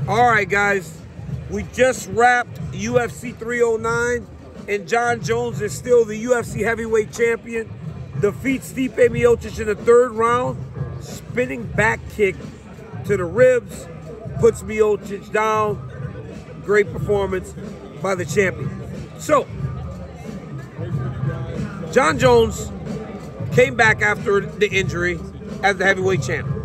All right, guys, we just wrapped UFC 309, and Jon Jones is still the UFC heavyweight champion. Defeats Stipe Miocic in the third round, spinning back kick to the ribs, puts Miocic down. Great performance by the champion. So, Jon Jones came back after the injury as the heavyweight champion.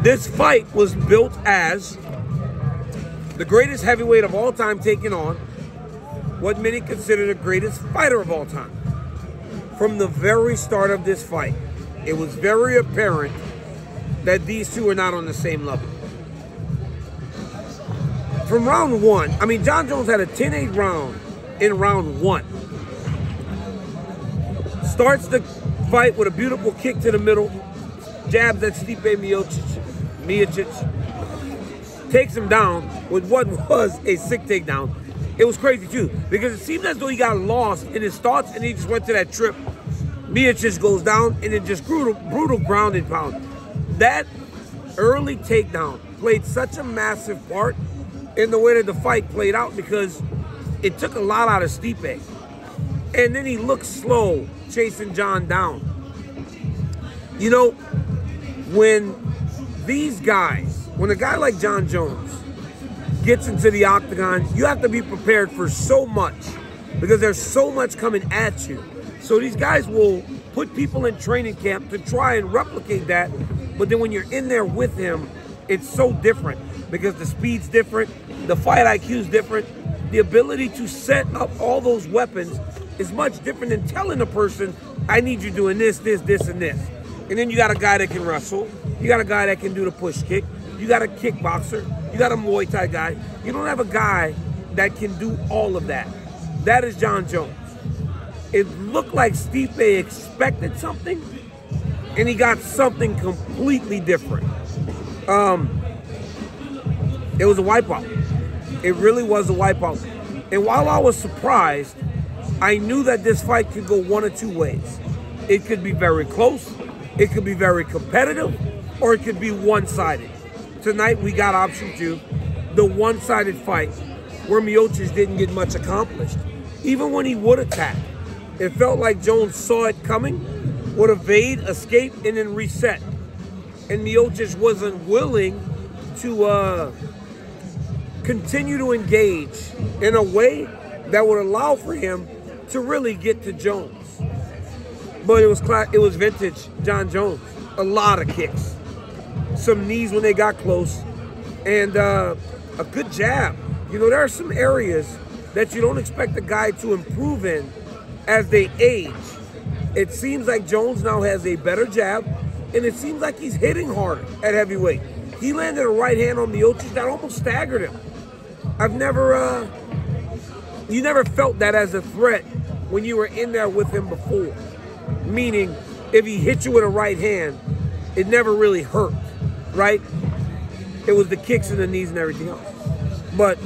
This fight was built as the greatest heavyweight of all time taking on what many consider the greatest fighter of all time. From the very start of this fight, it was very apparent that these two are not on the same level. From round one, I mean, Jon Jones had a 10-8 round in round one. Starts the fight with a beautiful kick to the middle, jabs at Stipe Miocic, takes him down with what was a sick takedown. It was crazy too, because it seemed as though he got lost in his thoughts and he just went to that trip. Miocic goes down and then just brutal ground and pound. That early takedown played such a massive part in the way that the fight played out, because it took a lot out of Stipe. And then he looked slow chasing Jon down. You know, when these guys, when a guy like Jon Jones gets into the octagon, you have to be prepared for so much, because there's so much coming at you. So these guys will put people in training camp to try and replicate that, but then when you're in there with him, it's so different, because the speed's different, the fight IQ is different, the ability to set up all those weapons is much different than telling a person, I need you doing this, this, this, and this. And then you got a guy that can wrestle, you got a guy that can do the push kick, you got a kickboxer, you got a Muay Thai guy. You don't have a guy that can do all of that. That is Jon Jones. It looked like Stipe expected something, and he got something completely different. It was a wipeout. It really was a wipeout. And while I was surprised, I knew that this fight could go one of two ways. It could be very close, it could be very competitive, or it could be one-sided. Tonight we got option two, the one-sided fight, where Miocic didn't get much accomplished. Even when he would attack, it felt like Jones saw it coming, would evade, escape, and then reset. And Miocic wasn't willing to continue to engage in a way that would allow for him to really get to Jones. But it was vintage Jon Jones. A lot of kicks, some knees when they got close, and a good jab. You know, there are some areas that you don't expect a guy to improve in as they age. It seems like Jones now has a better jab, and it seems like he's hitting harder at heavyweight. He landed a right hand on Miocic that almost staggered him. You never felt that as a threat when you were in there with him before. Meaning, if he hit you with a right hand, it never really hurt, right? It was the kicks and the knees and everything else. But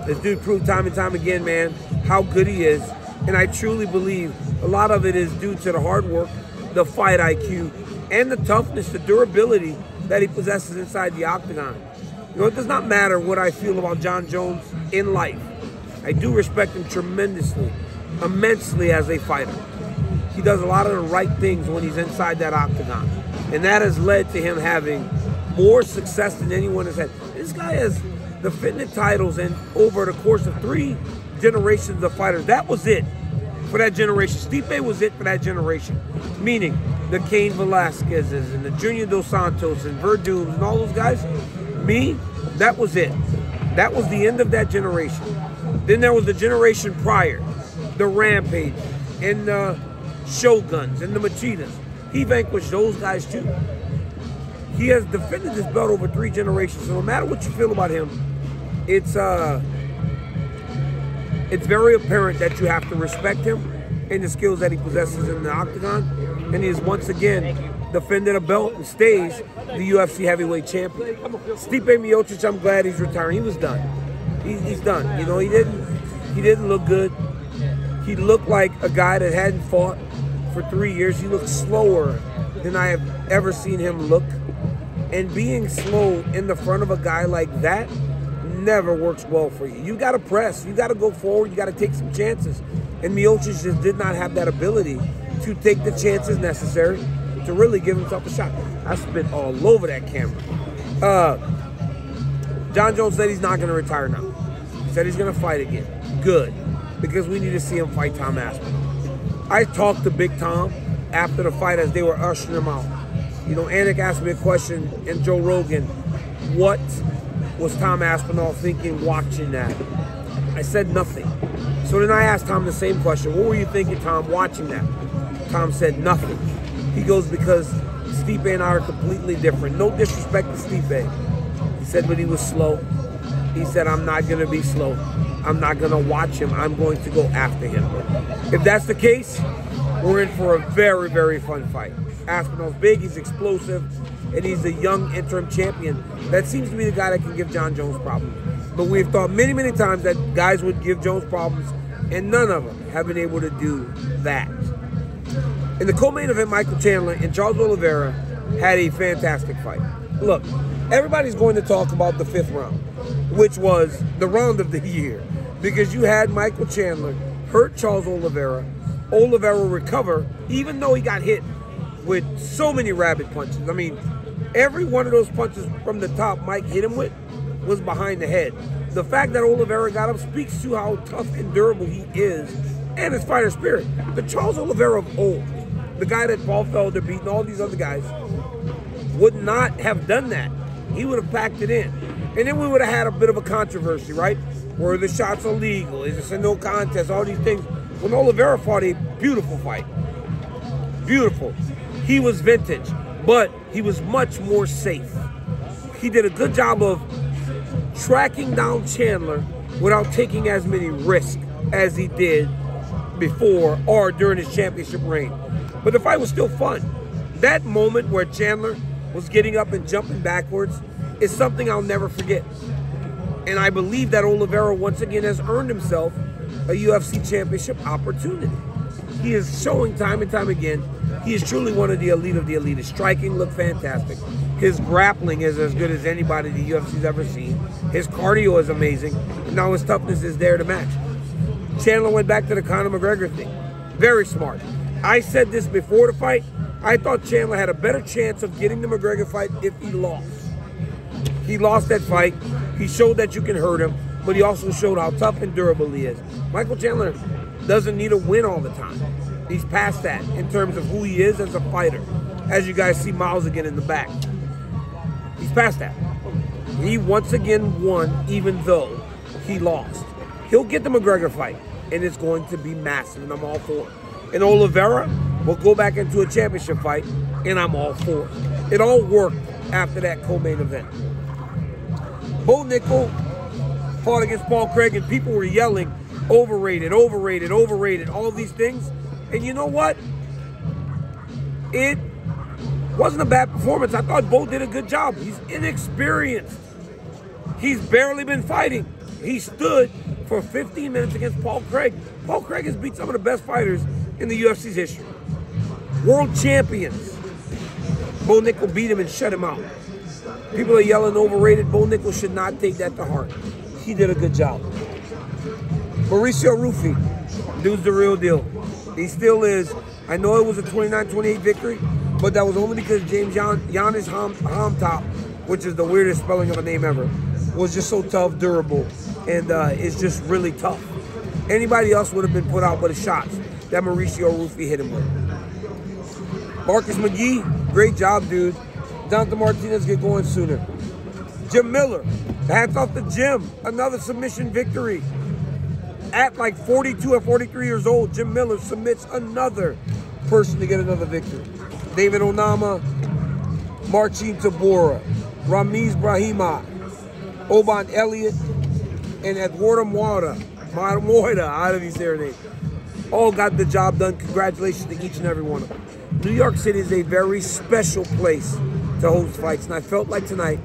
this dude proved time and time again, man, how good he is. And I truly believe a lot of it is due to the hard work, the fight IQ, and the toughness, the durability that he possesses inside the octagon. You know, it does not matter what I feel about Jon Jones in life. I do respect him tremendously, immensely as a fighter. He does a lot of the right things when he's inside that octagon. And that has led to him having more success than anyone has had. This guy has defended titles and over the course of 3 generations of fighters. That was it for that generation. Stipe was it for that generation. Meaning the Cain Velasquez's and the Junior Dos Santos and Verdums and all those guys. Me, that was it. That was the end of that generation. Then there was the generation prior, the Rampage and the Shoguns and the Machitas. He vanquished those guys too. He has defended this belt over 3 generations. So no matter what you feel about him, it's very apparent that you have to respect him and the skills that he possesses in the octagon. And he has once again defended a belt and stays the UFC heavyweight champion. Stipe Miocic, I'm glad he's retiring. He was done. He's done. You know, he didn't look good. He looked like a guy that hadn't fought for 3 years. He looked slower than I have ever seen him look. And being slow in the front of a guy like that never works well for you. You got to press. You got to go forward. You got to take some chances. And Miocic just did not have that ability to take the chances necessary to really give himself a shot. I spit all over that camera. Jon Jones said he's not going to retire now. He said he's going to fight again. Good. Because we need to see him fight Tom Aspinall. I talked to Big Tom after the fight as they were ushering him out. You know, Anik asked me a question in Joe Rogan, what was Tom Aspinall thinking watching that? I said nothing. So then I asked Tom the same question. What were you thinking, Tom, watching that? Tom said nothing. He goes, because Stipe and I are completely different. No disrespect to Stipe. He said, but he was slow. He said, I'm not going to be slow. I'm not going to watch him. I'm going to go after him. If that's the case, we're in for a very, very fun fight. Aspinall's big, he's explosive, and he's a young interim champion. That seems to be the guy that can give Jon Jones problems. But we've thought many, many times that guys would give Jones problems, and none of them have been able to do that. In the co-main event, Michael Chandler and Charles Oliveira had a fantastic fight. Look, everybody's going to talk about the 5th round, which was the round of the year, because you had Michael Chandler hurt Charles Oliveira. Oliveira recover, even though he got hit with so many rabbit punches. I mean, every one of those punches from the top Mike hit him with was behind the head. The fact that Oliveira got up speaks to how tough and durable he is and his fighter spirit. The Charles Oliveira of old, the guy that Paul Felder beat and all these other guys, would not have done that. He would have packed it in. And then we would have had a bit of a controversy, right? Were the shots illegal? Is this a no contest? All these things. When Oliveira fought a beautiful fight. Beautiful. He was vintage, but he was much more safe. He did a good job of tracking down Chandler without taking as many risks as he did before or during his championship reign. But the fight was still fun. That moment where Chandler was getting up and jumping backwards is something I'll never forget. And I believe that Oliveira once again has earned himself a UFC championship opportunity. He is showing time and time again he is truly one of the elite of the elite. His striking looked fantastic. His grappling is as good as anybody the UFC's ever seen. His cardio is amazing. And now his toughness is there to match. Chandler went back to the Conor McGregor thing. Very smart. I said this before the fight. I thought Chandler had a better chance of getting the McGregor fight if he lost. He lost that fight. He showed that you can hurt him, but he also showed how tough and durable he is. Michael Chandler doesn't need a win all the time. He's past that in terms of who he is as a fighter. As you guys see Miles again in the back. He's past that. He once again won even though he lost. He'll get the McGregor fight, and it's going to be massive, and I'm all for it. And Oliveira will go back into a championship fight, and I'm all for it. It all worked after that co-main event. Bo Nickel fought against Paul Craig, and people were yelling, overrated, overrated, overrated, all these things. And you know what? It wasn't a bad performance. I thought Bo did a good job. He's inexperienced. He's barely been fighting. He stood for 15 minutes against Paul Craig. Paul Craig has beat some of the best fighters in the UFC's history. World champions. Bo Nickel beat him and shut him out. People are yelling overrated. Bo Nickel should not take that to heart. He did a good job. Mauricio Rufy, dude's the real deal. He still is. I know it was a 29-28 victory, but that was only because James Giannis Hamtop, which is the weirdest spelling of a name ever, was just so tough, durable, and it's just really tough. Anybody else would have been put out by the shots that Mauricio Rufy hit him with. Marcus McGee, great job, dude. Jonathan Martinez, get going sooner. Jim Miller, hats off to Jim, another submission victory. At like 42 or 43 years old, Jim Miller submits another person to get another victory. David Onama, Marcin Tabora, Ramiz Brahima, Oban Elliott, and Eduardo Moida, how do you say her name? All got the job done. Congratulations to each and every one of them. New York City is a very special place to host fights, and I felt like tonight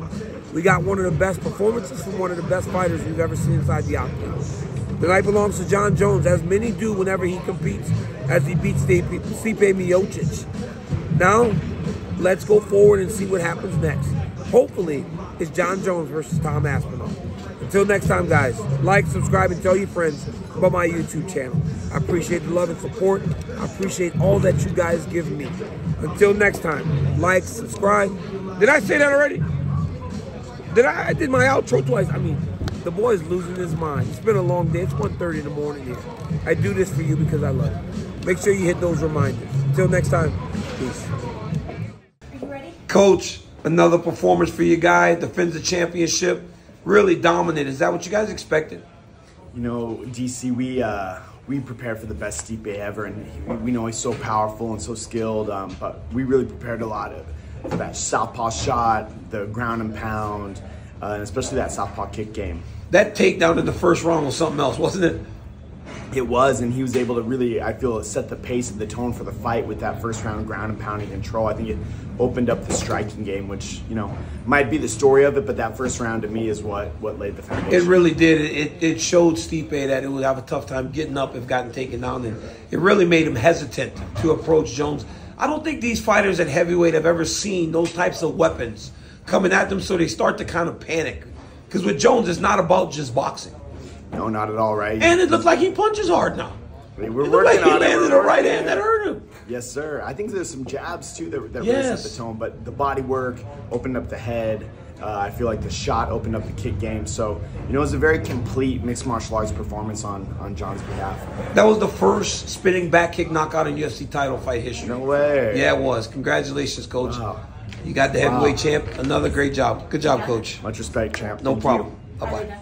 we got one of the best performances from one of the best fighters we've ever seen inside the octagon. The night belongs to Jon Jones, as many do whenever he competes, as he beats Stipe Miocic. Now, let's go forward and see what happens next. hopefully, is Jon Jones versus Tom Aspinall. Until next time, guys, like, subscribe, and tell your friends about my YouTube channel. I appreciate the love and support. I appreciate all that you guys give me. Until next time, like, subscribe. Did I say that already? I did my outro twice. I mean, the boy's losing his mind. It's been a long day. It's 1:30 in the morning here. I do this for you because I love it. Make sure you hit those reminders. Until next time, peace. Are you ready? Coach, another performance for your guy. Defends the championship. Really dominant. Is that what you guys expected? You know, DC, we prepared for the best Stipe ever, and we know he's so powerful and so skilled, but we really prepared a lot for that southpaw shot, the ground and pound, and especially that southpaw kick game. That takedown in the first round was something else, wasn't it? It was, and he was able to really, I feel, set the pace and the tone for the fight with that first round ground and pounding control. I think it opened up the striking game, which, you know, might be the story of it, but that first round to me is what laid the foundation. It really did. It showed Stipe that it would have a tough time getting up if gotten taken down, and it really made him hesitant to approach Jones. I don't think these fighters at heavyweight have ever seen those types of weapons coming at them, so they start to kind of panic. Because with Jones, it's not about just boxing. No, not at all, right? And it looked like he punches hard now. We're working on it. He landed a right hand that hurt him. Yes, sir. I think there's some jabs, too, that really set the tone. But the body work opened up the head. I feel like the shot opened up the kick game. So, you know, it was a very complete mixed martial arts performance on Jon's behalf. That was the first spinning back kick knockout in UFC title fight history. No way. Yeah, it was. Congratulations, Coach. Wow. You got the heavyweight champ. Another great job. Good job, Coach. Much respect, champ. No Thank problem. you. Bye-bye.